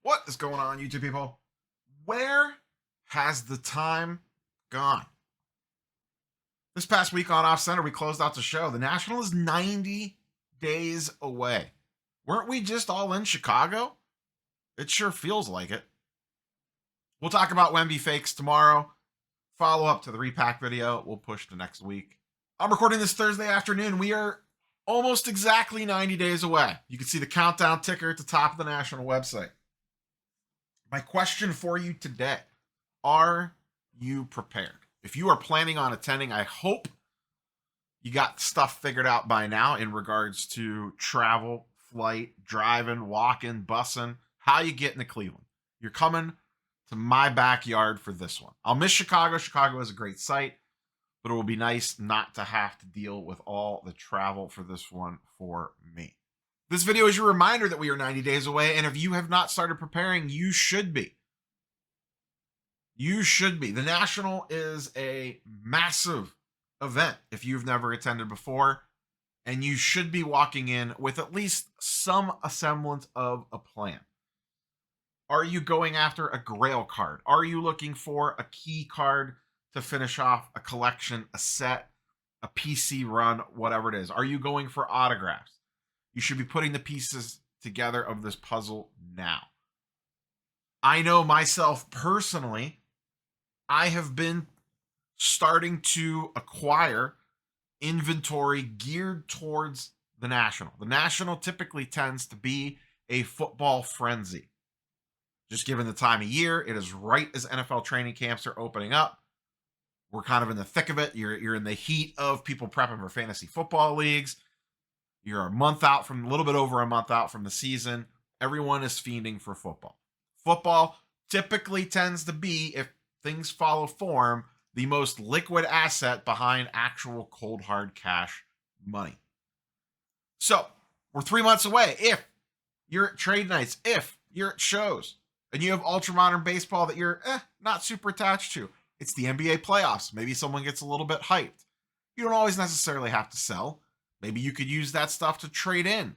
What is going on, YouTube people? Where has the time gone? This past week on Off Center, we closed out the show. The National is 90 days away. Weren't we just all in Chicago? It sure feels like it. We'll talk about Wemby fakes tomorrow. Follow up to the repack video. We'll push to next week. I'm recording this Thursday afternoon. We are almost exactly 90 days away. You can see the countdown ticker at the top of the National website. My question for you today, are you prepared? If you are planning on attending, I hope you got stuff figured out by now in regards to travel, flight, driving, walking, bussing, how you get into Cleveland. You're coming to my backyard for this one. I'll miss Chicago. Chicago is a great site, but it will be nice not to have to deal with all the travel for this one for me. This video is your reminder that we are 90 days away, and if you have not started preparing, you should be. You should be. The National is a massive event if you've never attended before, and you should be walking in with at least some semblance of a plan. Are you going after a grail card? Are you looking for a key card to finish off a collection, a set, a PC run, whatever it is? Are you going for autographs? You should be putting the pieces together of this puzzle now. I know myself personally, I have been starting to acquire inventory geared towards the National. The National typically tends to be a football frenzy. Just given the time of year, it is right as NFL training camps are opening up. We're kind of in the thick of it. You're in the heat of people prepping for fantasy football leagues. You're a little bit over a month out from the season. Everyone is fiending for football. Football typically tends to be, if things follow form, the most liquid asset behind actual cold hard cash money. So we're 3 months away. If you're at trade nights, if you're at shows, and you have ultra modern baseball that you're not super attached to, it's the NBA playoffs. Maybe someone gets a little bit hyped. You don't always necessarily have to sell. Maybe you could use that stuff to trade in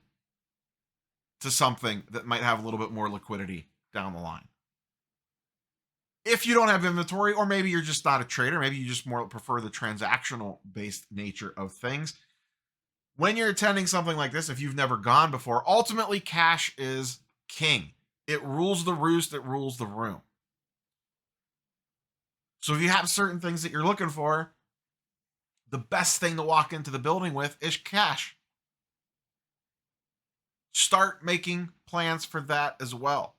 to something that might have a little bit more liquidity down the line. If you don't have inventory, or maybe you're just not a trader, maybe you just more prefer the transactional based nature of things. When you're attending something like this, if you've never gone before, ultimately cash is king. It rules the roost, it rules the room. So if you have certain things that you're looking for, the best thing to walk into the building with is cash. Start making plans for that as well.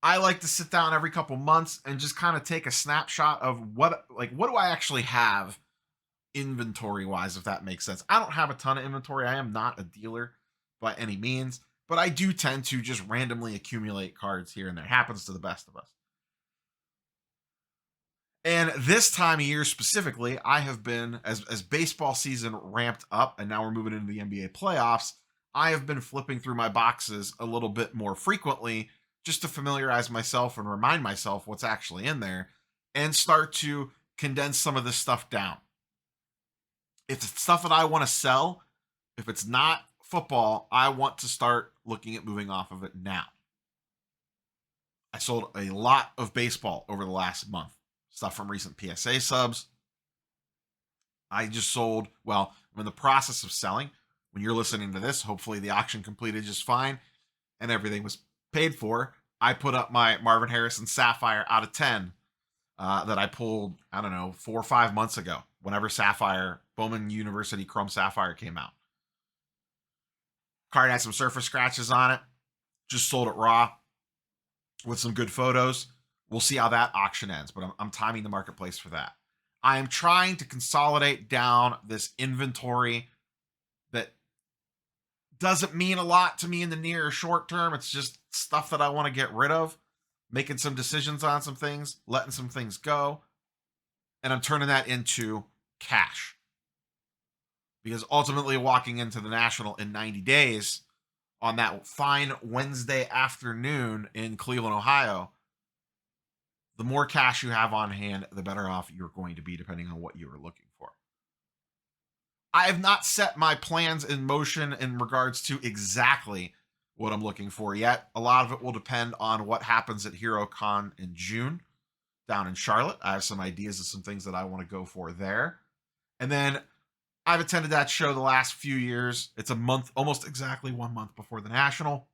I like to sit down every couple months and just kind of take a snapshot of what do I actually have inventory wise, if that makes sense. I don't have a ton of inventory. I am not a dealer by any means, but I do tend to just randomly accumulate cards here and there. It happens to the best of us. And this time of year specifically, I have been, as baseball season ramped up, and now we're moving into the NBA playoffs, I have been flipping through my boxes a little bit more frequently just to familiarize myself and remind myself what's actually in there and start to condense some of this stuff down. If it's stuff that I want to sell, if it's not football, I want to start looking at moving off of it now. I sold a lot of baseball over the last month. Stuff from recent PSA subs. I just sold, I'm in the process of selling. When you're listening to this, hopefully the auction completed just fine and everything was paid for. I put up my Marvin Harrison Sapphire out of 10 that I pulled, 4 or 5 months ago, whenever Bowman University Chrome Sapphire came out. Card had some surface scratches on it. Just sold it raw with some good photos. We'll see how that auction ends, but I'm timing the marketplace for that. I am trying to consolidate down this inventory that doesn't mean a lot to me in the near or short term. It's just stuff that I want to get rid of, making some decisions on some things, letting some things go, and I'm turning that into cash. Because ultimately walking into the National in 90 days on that fine Wednesday afternoon in Cleveland, Ohio, the more cash you have on hand, the better off you're going to be, depending on what you are looking for. I have not set my plans in motion in regards to exactly what I'm looking for yet. A lot of it will depend on what happens at HeroCon in June down in Charlotte. I have some ideas of some things that I want to go for there. And then I've attended that show the last few years. It's a month, almost exactly 1 month before the National.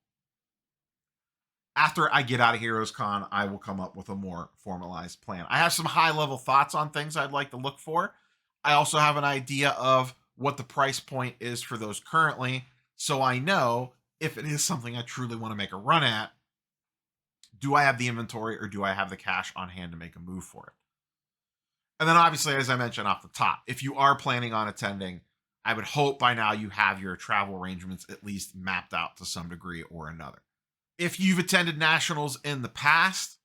After I get out of HeroesCon, I will come up with a more formalized plan. I have some high-level thoughts on things I'd like to look for. I also have an idea of what the price point is for those currently, so I know if it is something I truly want to make a run at, do I have the inventory or do I have the cash on hand to make a move for it? And then obviously, as I mentioned off the top, if you are planning on attending, I would hope by now you have your travel arrangements at least mapped out to some degree or another. If you've attended nationals in the past,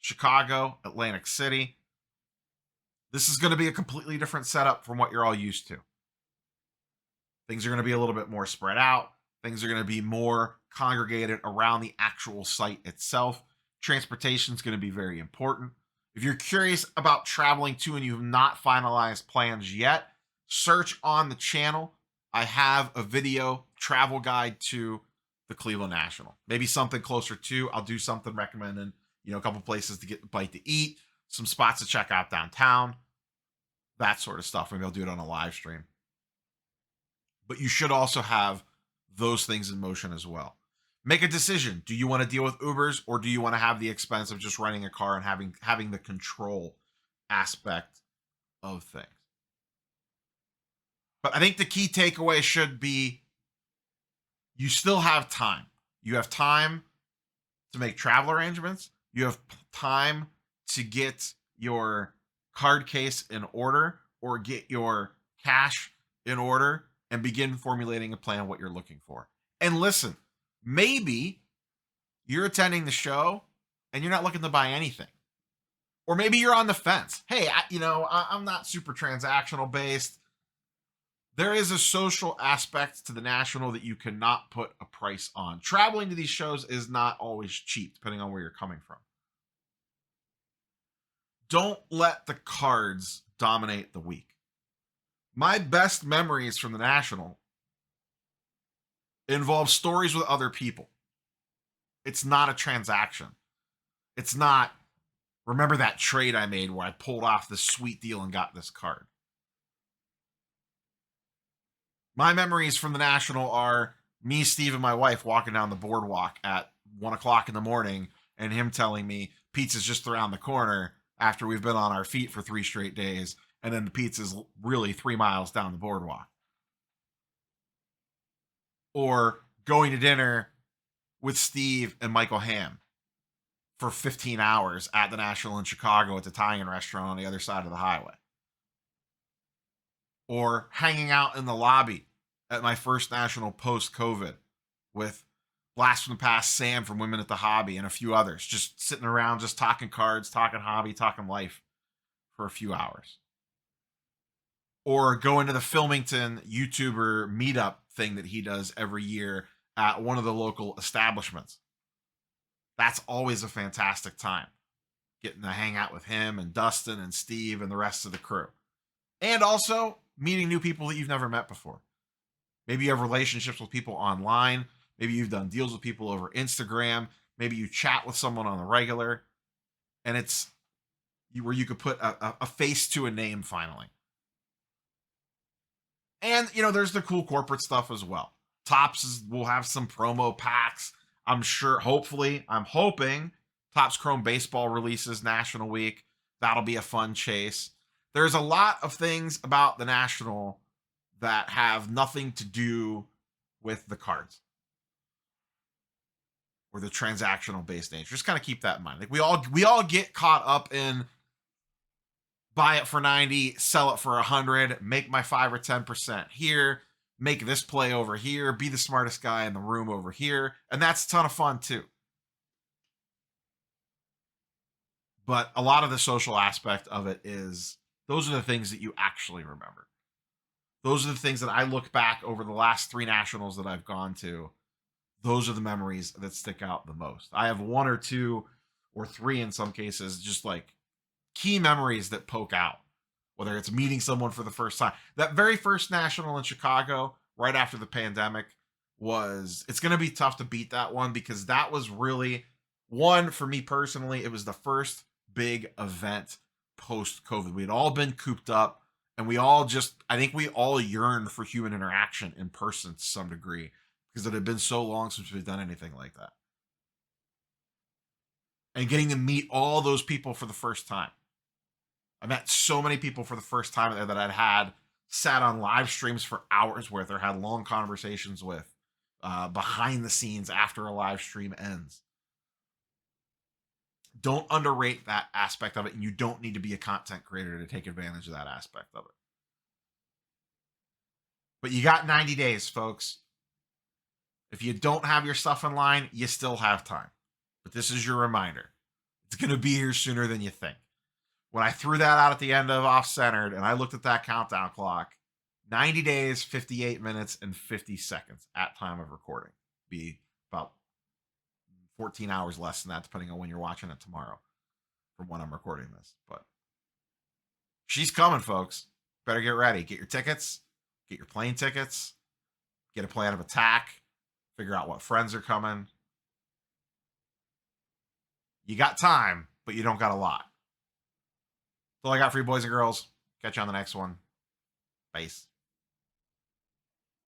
Chicago, Atlantic City, this is going to be a completely different setup from what you're all used to. Things are going to be a little bit more spread out. Things are going to be more congregated around the actual site itself. Transportation is going to be very important. If you're curious about traveling to and you have not finalized plans yet, search on the channel. I have a video travel guide to the Cleveland National. Maybe something closer to. I'll do something recommending, a couple places to get a bite to eat, some spots to check out downtown, that sort of stuff. Maybe I'll do it on a live stream. But you should also have those things in motion as well. Make a decision. Do you want to deal with Ubers or do you want to have the expense of just renting a car and having the control aspect of things? But I think the key takeaway should be you still have time. You have time to make travel arrangements. You have time to get your card case in order or get your cash in order and begin formulating a plan of what you're looking for. And listen, maybe you're attending the show and you're not looking to buy anything. Or maybe you're on the fence. Hey, I'm not super transactional based. There is a social aspect to the National that you cannot put a price on. Traveling to these shows is not always cheap, depending on where you're coming from. Don't let the cards dominate the week. My best memories from the National involve stories with other people. It's not a transaction. It's not, remember that trade I made where I pulled off this sweet deal and got this card. My memories from the National are me, Steve, and my wife walking down the boardwalk at 1 o'clock in the morning and him telling me pizza's just around the corner after we've been on our feet for 3 straight days. And then the pizza's really 3 miles down the boardwalk. Or going to dinner with Steve and Michael Hamm for 15 hours at the National in Chicago at the Italian restaurant on the other side of the highway. Or hanging out in the lobby at my first National post-COVID with Blast from the Past, Sam from Women at the Hobby, and a few others, just sitting around, just talking cards, talking hobby, talking life for a few hours. Or going to the Filmington YouTuber meetup thing that he does every year at one of the local establishments. That's always a fantastic time. Getting to hang out with him and Dustin and Steve and the rest of the crew. And also meeting new people that you've never met before. Maybe you have relationships with people online. Maybe you've done deals with people over Instagram. Maybe you chat with someone on the regular. And it's where you could put a face to a name finally. And, there's the cool corporate stuff as well. Topps will have some promo packs. I'm hoping Topps Chrome Baseball releases National Week. That'll be a fun chase. There's a lot of things about the National that have nothing to do with the cards or the transactional based nature. Just kind of keep that in mind. Like we all get caught up in buy it for 90, sell it for 100, make my 5 or 10% here, make this play over here, be the smartest guy in the room over here. And that's a ton of fun too. But a lot of the social aspect of it is those are the things that you actually remember. Those are the things that I look back over the last 3 nationals that I've gone to. Those are the memories that stick out the most. I have 1 or 2 or 3 in some cases, just like key memories that poke out, whether it's meeting someone for the first time. That very first national in Chicago, right after the pandemic, it's going to be tough to beat that one, because that was really one for me personally. It was the first big event post COVID. We had all been cooped up, and I think we all yearned for human interaction in person to some degree, because it had been so long since we've done anything like that. And getting to meet all those people for the first time. I met so many people for the first time that I'd had sat on live streams for hours with, or had long conversations with behind the scenes after a live stream ends. Don't underrate that aspect of it, and you don't need to be a content creator to take advantage of that aspect of it. But you got 90 days, folks. If you don't have your stuff in line, you still have time. But this is your reminder. It's going to be here sooner than you think. When I threw that out at the end of Off Centered and I looked at that countdown clock, 90 days, 58 minutes, and 50 seconds at time of recording. Be about 14 hours less than that, depending on when you're watching it tomorrow, from when I'm recording this. But she's coming, folks. Better get ready. Get your tickets. Get your plane tickets. Get a plan of attack. Figure out what friends are coming. You got time, but you don't got a lot. That's all I got for you, boys and girls. Catch you on the next one. Peace.